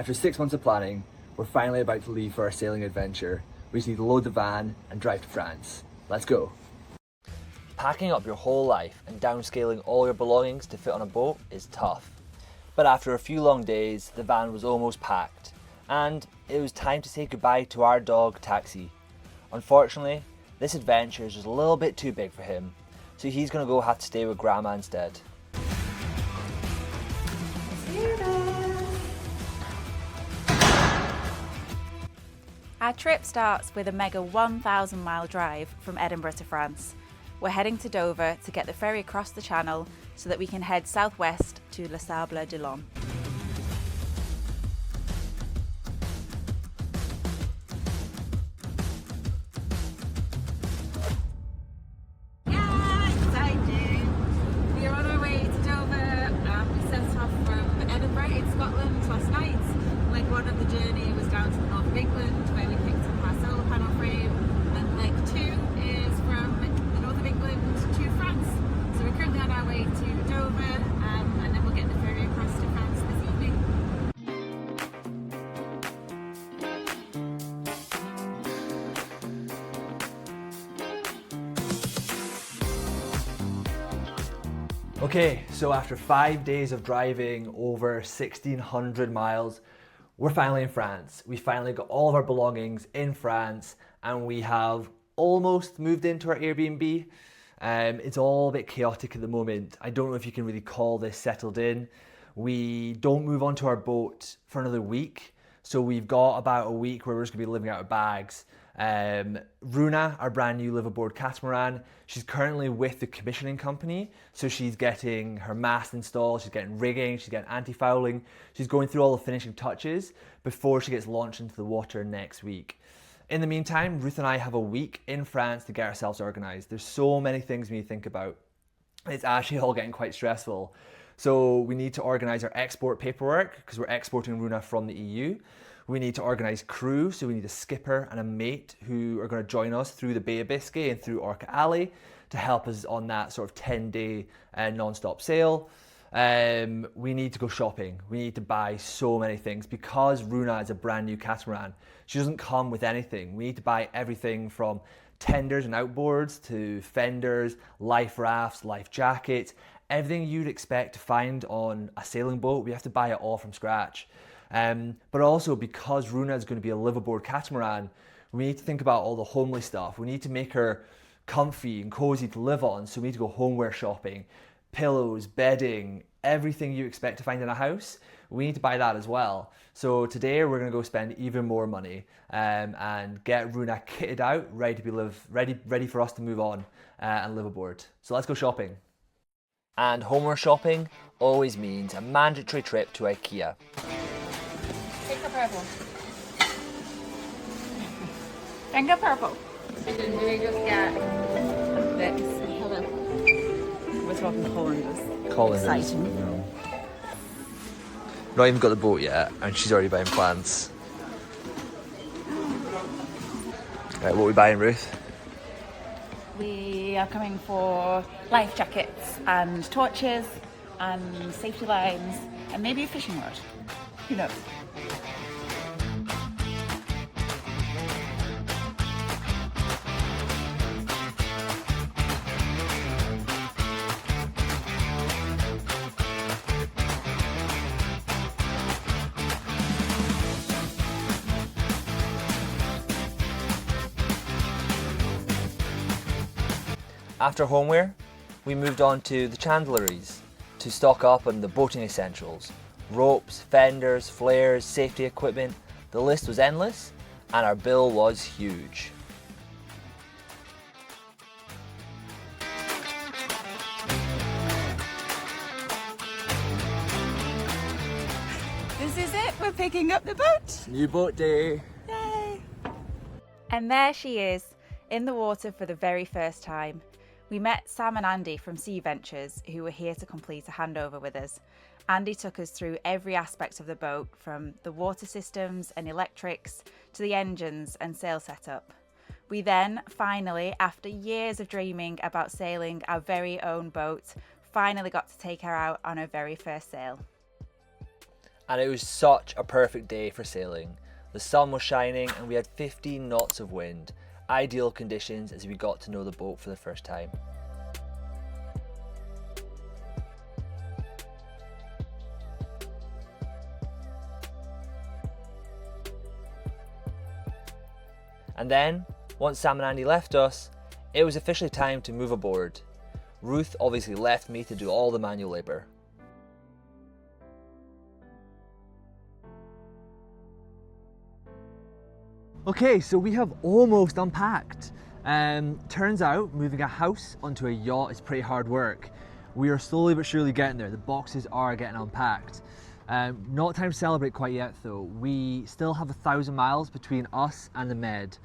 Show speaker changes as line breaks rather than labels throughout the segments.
After 6 months of planning, we're finally about to leave for our sailing adventure. We just need to load the van and drive to France. Let's go. Packing up your whole life and downscaling all your belongings to fit on a boat is tough. But after a few long days, the van was almost packed, and it was time to say goodbye to our dog, Taxi. Unfortunately, this adventure is just a little bit too big for him, so he's gonna go have to stay with Grandma instead.
Our trip starts with a mega 1,000 mile drive from Edinburgh to France. We're heading to Dover to get the ferry across the channel so that we can head southwest to Les Sables d'Olonne.
One of the journey was down to the north of England, where we picked up our solar panel frame, and leg 2 is from the north of England to France. So we're currently on our way to Dover, and then we'll get the ferry across to France this evening.
Okay, so after 5 days of driving over 1,600 miles, we're finally in France. We finally got all of our belongings in France, and we have almost moved into our Airbnb. It's all a bit chaotic at the moment. I don't know if you can really call this settled in. We don't move onto our boat for another week, so we've got about a week where we're just gonna be living out of bags. Runa, our brand new Liveaboard Catamaran, she's currently with the commissioning company, so she's getting her mast installed, she's getting rigging, she's getting anti-fouling, she's going through all the finishing touches before she gets launched into the water next week. In the meantime, Ruth and I have a week in France to get ourselves organised. There's so many things we need to think about. It's actually all getting quite stressful. So we need to organise our export paperwork because we're exporting Runa from the EU. We need to organise crew, so we need a skipper and a mate who are going to join us through the Bay of Biscay and through Orca Alley to help us on that sort of 10-day non-stop sail. We need to go shopping. We need to buy so many things because Runa is a brand new catamaran. She doesn't come with anything. We need to buy everything from tenders and outboards to fenders, life rafts, life jackets, everything you'd expect to find on a sailing boat. We have to buy it all from scratch. But also because Runa is going to be a liveaboard catamaran, we need to think about all the homely stuff. We need to make her comfy and cozy to live on, so we need to go homeware shopping. Pillows, bedding, everything you expect to find in a house, we need to buy that as well. So today we're going to go spend even more money and get Runa kitted out, ready to be ready for us to move on and live aboard. So let's go shopping. And homeware shopping always means a mandatory trip to IKEA.
Take the purple. Finger purple.
Did we just get this?
Hello. We're talking Hollanders.
Hollanders.
Exciting.
No. Not even got the boat yet, and she's already buying plants. Right, what are we buying, Ruth?
We are coming for life jackets and torches and safety lines and maybe a fishing rod. Who knows?
After homeware, we moved on to the chandleries to stock up on the boating essentials. Ropes, fenders, flares, safety equipment, the list was endless and our bill was huge.
This is it, we're picking up the boat.
New boat day.
Yay! And there she is, in the water for the very first time. We met Sam and Andy from Sea Ventures, who were here to complete a handover with us. Andy took us through every aspect of the boat, from the water systems and electrics to the engines and sail setup. We then, finally, after years of dreaming about sailing our very own boat, finally got to take her out on her very first sail.
And it was such a perfect day for sailing. The sun was shining and we had 15 knots of wind. Ideal conditions as we got to know the boat for the first time. And then, once Sam and Andy left us, it was officially time to move aboard. Ruth obviously left me to do all the manual labour. Okay, so we have almost unpacked. Turns out moving a house onto a yacht is pretty hard work. We are slowly but surely getting there. The boxes are getting unpacked. Not time to celebrate quite yet though. We still have 1,000 miles between us and the Med.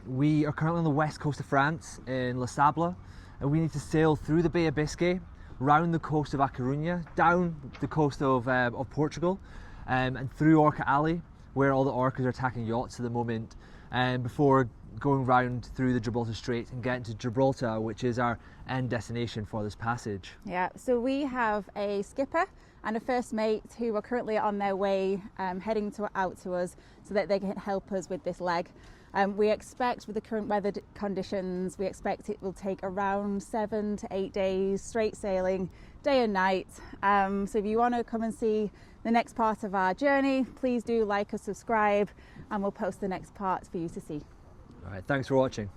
We are currently on the west coast of France in Les Sables, and we need to sail through the Bay of Biscay, round the coast of A Coruña, down the coast of Portugal, and through Orca Alley, where all the orcas are attacking yachts at the moment, before going round through the Gibraltar Strait and getting to Gibraltar, which is our end destination for this passage.
Yeah, so we have a skipper and a first mate who are currently on their way heading out to us so that they can help us with this leg. We expect with the current weather conditions, we expect it will take around 7 to 8 days straight sailing, day and night. So if you want to come and see the next part of our journey, please do like or subscribe, and we'll post the next parts for you to see.
All right, thanks for watching.